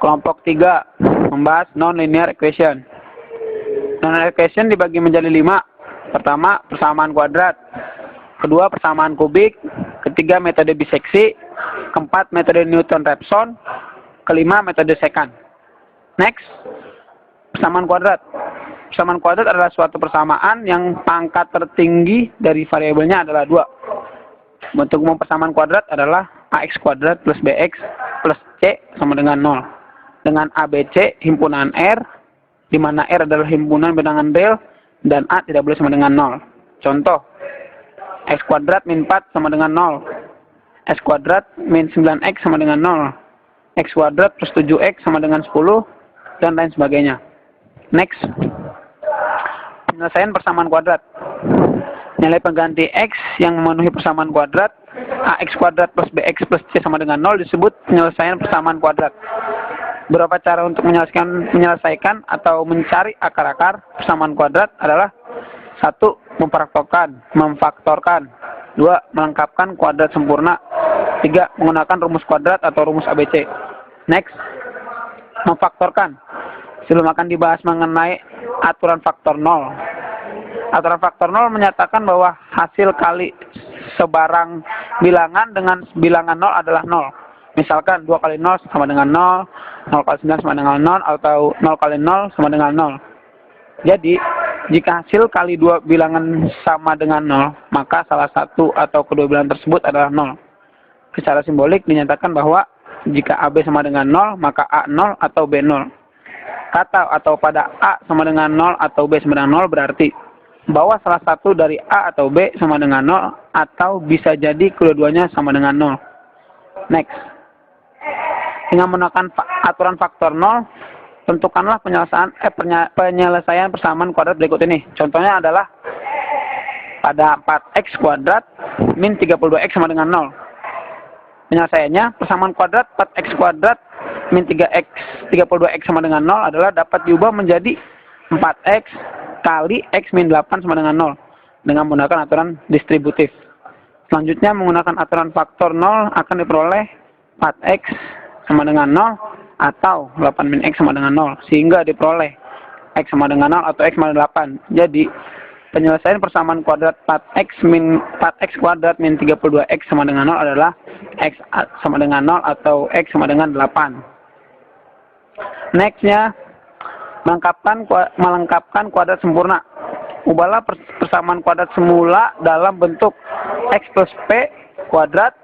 Kelompok 3 membahas non-linear equation. Non-linear equation dibagi menjadi 5. Pertama, persamaan kuadrat. Kedua, persamaan kubik. Ketiga, metode biseksi. Keempat, metode Newton-Raphson. Kelima, metode secant. Next, persamaan kuadrat. Persamaan kuadrat adalah suatu persamaan yang pangkat tertinggi dari variabelnya adalah 2. Bentuk umum persamaan kuadrat adalah ax kuadrat plus bx plus c sama dengan 0. Dengan ABC himpunan R, di mana R adalah himpunan bilangan real dan A tidak boleh sama dengan 0. Contoh, x kuadrat min 4 sama dengan 0. X kuadrat min 9x sama dengan 0. X kuadrat plus 7x sama dengan 10, dan lain sebagainya. Next, penyelesaian persamaan kuadrat. Nilai pengganti x yang memenuhi persamaan kuadrat ax kuadrat plus bx plus c sama dengan 0 disebut penyelesaian persamaan kuadrat. Beberapa cara untuk menyelesaikan atau mencari akar-akar persamaan kuadrat adalah 1. Memfaktorkan. 2. Melengkapkan kuadrat sempurna. 3. Menggunakan rumus kuadrat atau rumus ABC. Next, memfaktorkan. Sebelum akan dibahas mengenai aturan faktor 0. Aturan faktor 0 menyatakan bahwa hasil kali sebarang bilangan dengan bilangan 0 adalah 0. Misalkan 2 kali 0 sama dengan 0, 0 kali 9 sama dengan 0, atau 0 kali 0 sama dengan 0. Jadi, jika hasil kali dua bilangan sama dengan 0, maka salah satu atau kedua bilangan tersebut adalah 0. Secara simbolik dinyatakan bahwa jika AB sama dengan 0, maka A 0 atau B 0. Kata atau pada A sama dengan 0 atau B sama dengan 0 berarti bahwa salah satu dari A atau B sama dengan 0, atau bisa jadi kedua-duanya sama dengan 0. Next, dengan menggunakan aturan faktor 0, tentukanlah penyelesaian persamaan kuadrat berikut ini. Contohnya adalah pada 4x kuadrat min 32x sama dengan 0. Penyelesaiannya, persamaan kuadrat 4x kuadrat min 3x 32x sama dengan 0 adalah dapat diubah menjadi 4x kali x min 8 sama dengan 0 dengan menggunakan aturan distributif. Selanjutnya, menggunakan aturan faktor 0 akan diperoleh 4x sama dengan 0 atau 8 min x sama dengan 0, sehingga diperoleh x sama dengan 0 atau x sama dengan 8. Jadi, penyelesaian persamaan kuadrat 4x kuadrat min 32x sama dengan 0 adalah x sama dengan 0 atau x sama dengan 8. Nextnya, melengkapkan kuadrat sempurna. Ubahlah persamaan kuadrat semula dalam bentuk x plus p kuadrat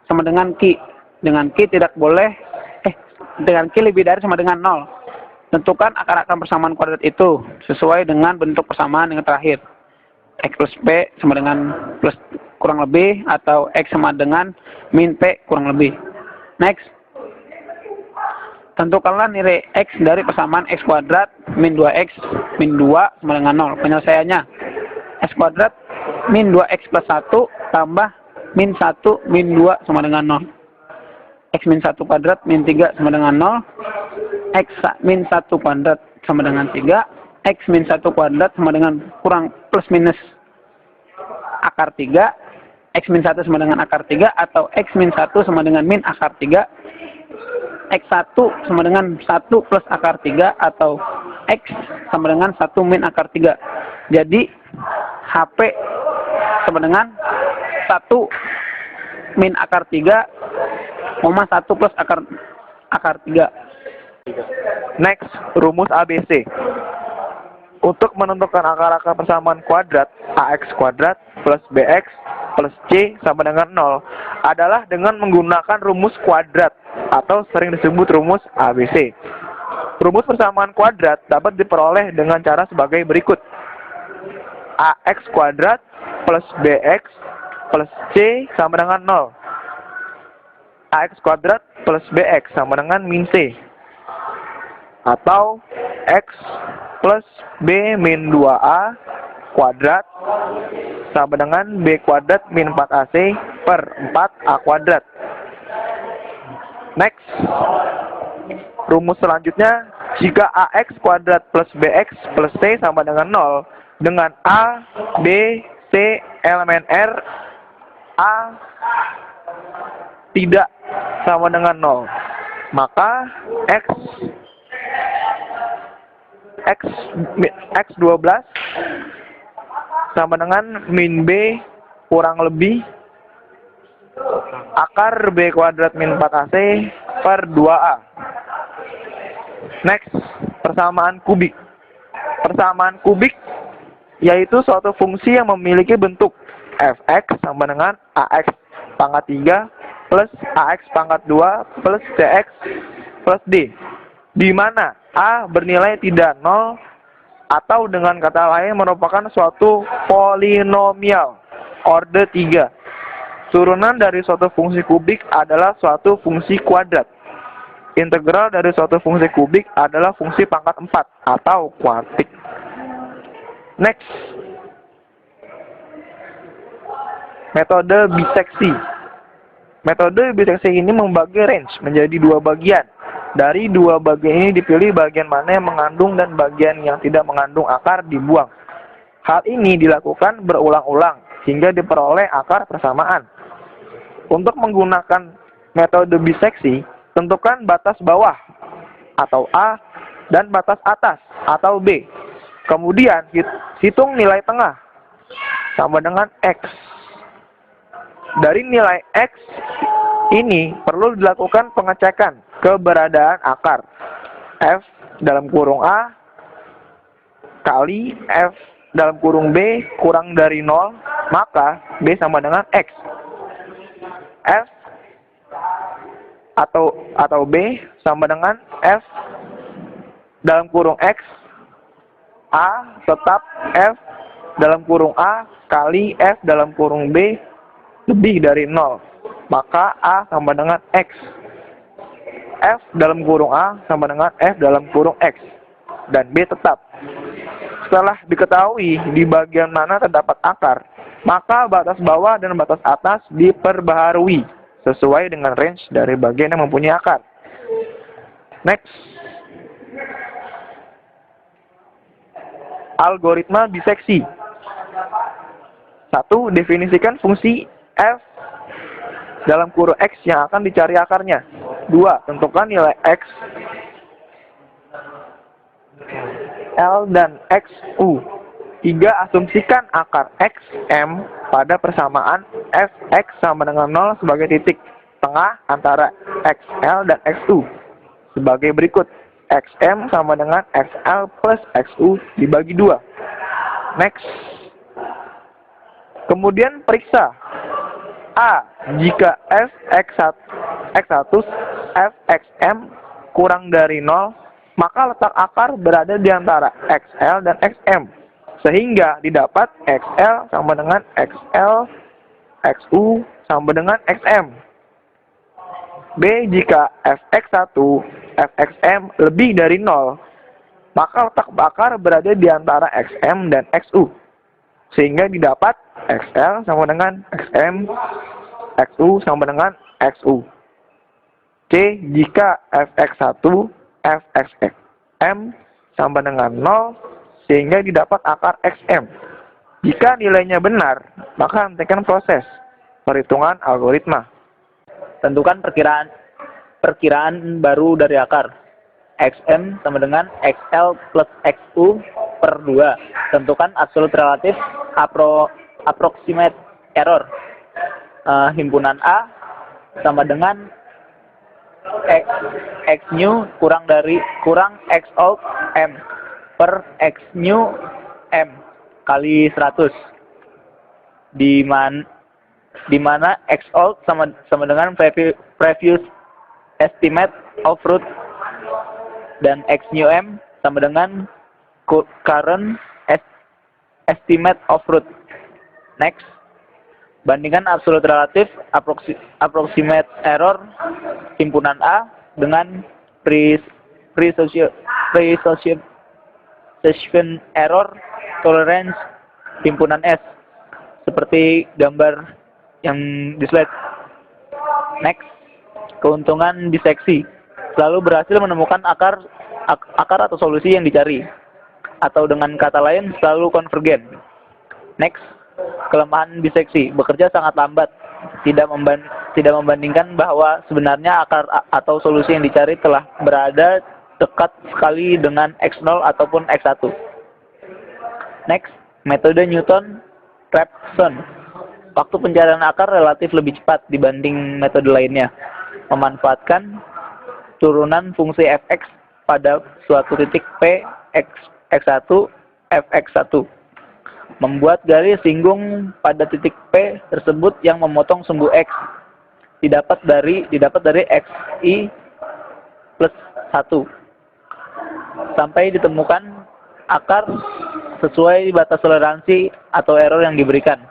sama dengan q. Dengan q lebih dari sama dengan 0. Tentukan akar-akar persamaan kuadrat itu sesuai dengan bentuk persamaan yang terakhir. X plus P sama dengan plus kurang lebih, atau X sama dengan min P kurang lebih. Next, tentukanlah nilai X dari persamaan X kuadrat min 2X min 2 sama dengan 0. Penyelesaiannya, X kuadrat min 2X plus 1 tambah min 1 min 2 sama dengan 0. X min 1 kuadrat min 3 sama dengan 0. X min 1 kuadrat sama dengan 3. X min 1 kuadrat sama dengan kurang plus minus akar 3. X min 1 sama dengan akar 3, atau X min 1 sama dengan min akar 3. X1 sama dengan 1 plus akar 3, atau X sama dengan 1 min akar 3. Jadi, HP sama dengan 1 min akar 3, 1 plus akar 3. Next, rumus ABC. Untuk menentukan akar-akar persamaan kuadrat AX kuadrat plus BX plus C sama dengan 0 adalah dengan menggunakan rumus kuadrat atau sering disebut rumus ABC. Rumus persamaan kuadrat dapat diperoleh dengan cara sebagai berikut. AX kuadrat plus BX plus C sama dengan 0. AX kuadrat plus BX sama dengan min C. Atau X plus B min 2A kuadrat sama dengan B kuadrat min 4AC per 4A kuadrat. Next, rumus selanjutnya, jika AX kuadrat plus BX plus C sama dengan 0, dengan A, B, C, elemen R, A tidak sama dengan 0. Maka X12 sama dengan min B kurang lebih akar B kuadrat min 4AC per 2A. Next, persamaan kubik. Persamaan kubik yaitu suatu fungsi yang memiliki bentuk fx sama dengan ax pangkat 3 plus ax pangkat 2 plus cx plus d, di mana a bernilai tidak nol atau dengan kata lain merupakan suatu polinomial order 3. Turunan dari suatu fungsi kubik adalah suatu fungsi kuadrat. Integral dari suatu fungsi kubik adalah fungsi pangkat 4 atau kuartik. Next, metode biseksi. Metode biseksi ini membagi range menjadi dua bagian. Dari dua bagian ini dipilih bagian mana yang mengandung dan bagian yang tidak mengandung akar dibuang. Hal ini dilakukan berulang-ulang hingga diperoleh akar persamaan. Untuk menggunakan metode biseksi, tentukan batas bawah atau A dan batas atas atau B. Kemudian hitung nilai tengah sama dengan X. Dari nilai X ini perlu dilakukan pengecekan keberadaan akar F dalam kurung A kali F dalam kurung B kurang dari 0, maka B sama dengan X. F atau B sama dengan F dalam kurung X A tetap F dalam kurung A kali F dalam kurung B lebih dari 0, maka A sama dengan X. F dalam kurung A sama dengan F dalam kurung X, dan B tetap. Setelah diketahui di bagian mana terdapat akar, maka batas bawah dan batas atas diperbaharui sesuai dengan range dari bagian yang mempunyai akar. Next, algoritma biseksi. 1. Definisikan fungsi f dalam kurung x yang akan dicari akarnya. 2. Tentukan nilai x, L dan XU. 3. Asumsikan akar XM pada persamaan Fx sama dengan 0 sebagai titik tengah antara XL dan XU sebagai berikut. XM sama dengan XL plus XU dibagi 2. Next. Kemudian periksa. A. Jika Fx1 Fxm kurang dari 0, maka letak akar berada di antara XL dan XM, sehingga didapat XL sama dengan XL, XU sama dengan XM. B. Jika Fx1 Fxm lebih dari 0, maka letak akar berada di antara XM dan XU, sehingga didapat XL sama dengan XM, XU sama dengan XU. C. Jika Fx1 Fxm sama dengan 0, sehingga didapat akar XM. Jika nilainya benar, maka hentikan proses perhitungan algoritma. Tentukan perkiraan baru dari akar. XM sama dengan XL plus XU per 2. Tentukan absolute relatif approximate error. Himpunan A sama dengan X new kurang X out M per X new M kali 100, di mana X out sama dengan previous estimate of root dan X new M sama dengan current estimate of root. Next, bandingkan absolute relatif approximate error himpunan A dengan precision error tolerance himpunan S, seperti gambar yang di slide. Next, keuntungan biseksi. Selalu berhasil menemukan akar atau solusi yang dicari, atau dengan kata lain selalu konvergen. Next, kelemahan biseksi. Bekerja sangat lambat tidak membandingkan bahwa sebenarnya akar atau solusi yang dicari telah berada dekat sekali dengan X0 ataupun X1. Next, metode Newton-Raphson. Waktu pencarian akar relatif lebih cepat dibanding metode lainnya, memanfaatkan turunan fungsi fx pada suatu titik P x1 fx1, membuat garis singgung pada titik P tersebut yang memotong sumbu x didapat dari xi plus 1 sampai ditemukan akar sesuai batas toleransi atau error yang diberikan.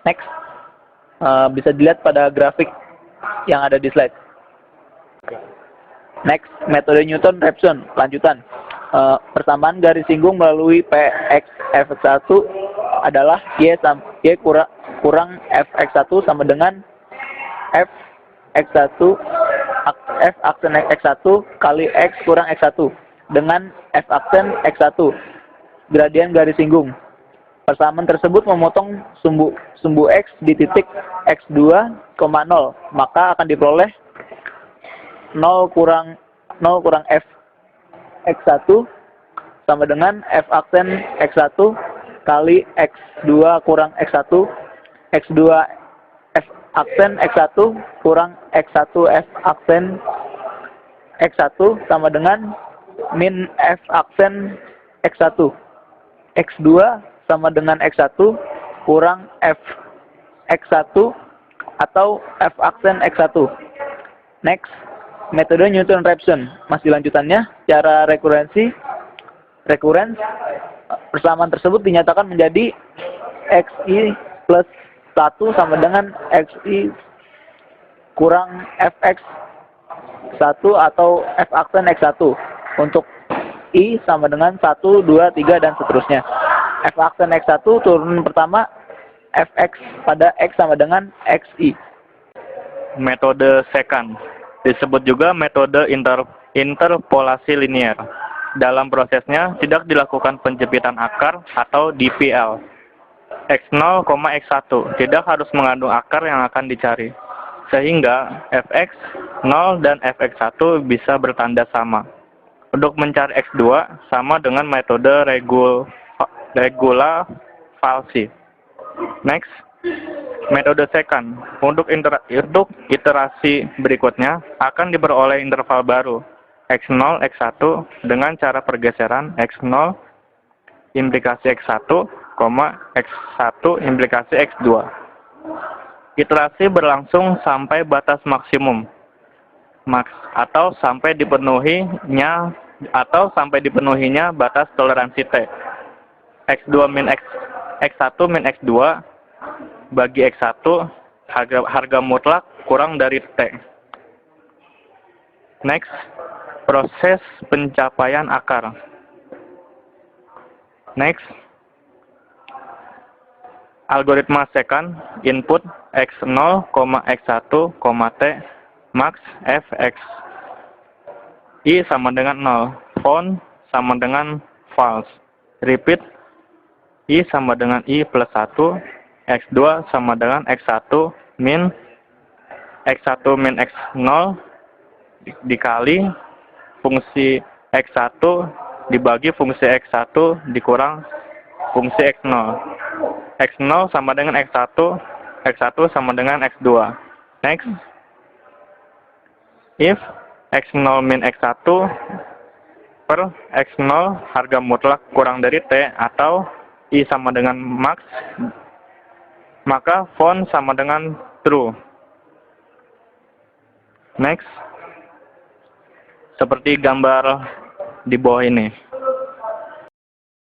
Next, bisa dilihat pada grafik yang ada di slide. Next, metode Newton-Raphson, lanjutan. Persamaan garis singgung melalui Px fx1 adalah y kurang fx1 sama dengan f aksen x1 kali x kurang x1 dengan f aksen x1 gradien garis singgung. Persamaan tersebut memotong sumbu x di titik x2, 0, maka akan diperoleh 0 kurang f x1 sama dengan f aksen x1 kali x2 kurang x1 x2 f aksen x1 kurang x1 f aksen x1 sama dengan min f aksen x1 x2 sama dengan x1 kurang f x1 atau f aksen x1. Next, metode Newton-Raphson, masih lanjutannya. Cara rekurens persamaan tersebut dinyatakan menjadi xi plus 1 sama dengan xi kurang fx1 atau f aksen x1 untuk i sama dengan 1, 2, 3 dan seterusnya. F aksen x1 turunan pertama fx pada x sama dengan xi. Metode secant disebut juga metode interpolasi linear. Dalam prosesnya tidak dilakukan penjepitan akar atau DPL. X0, X1 tidak harus mengandung akar yang akan dicari, sehingga fx 0 dan fx1 bisa bertanda sama. Untuk mencari x2 sama dengan metode regula falsi. Next, metode secant. Untuk iterasi berikutnya akan diperoleh interval baru x0, x1 dengan cara pergeseran x0 implikasi x1, x1 implikasi x2. Iterasi berlangsung sampai batas maksimum atau sampai dipenuhinya batas toleransi T. X1 min X2 bagi X1 harga mutlak kurang dari T. Next, proses pencapaian akar. Next, algoritma secant input x0, x1, t max fx. I sama dengan 0, found sama dengan false. Repeat, I sama dengan I plus 1, x2 sama dengan x1 min x1 min x0 dikali fungsi x1 dibagi fungsi x1 dikurang fungsi x0. x0 sama dengan x1, x1 sama dengan x2. Next, if x0 min x1 per x0 harga mutlak kurang dari T atau I sama dengan max, maka found sama dengan true. Next, seperti gambar di bawah ini.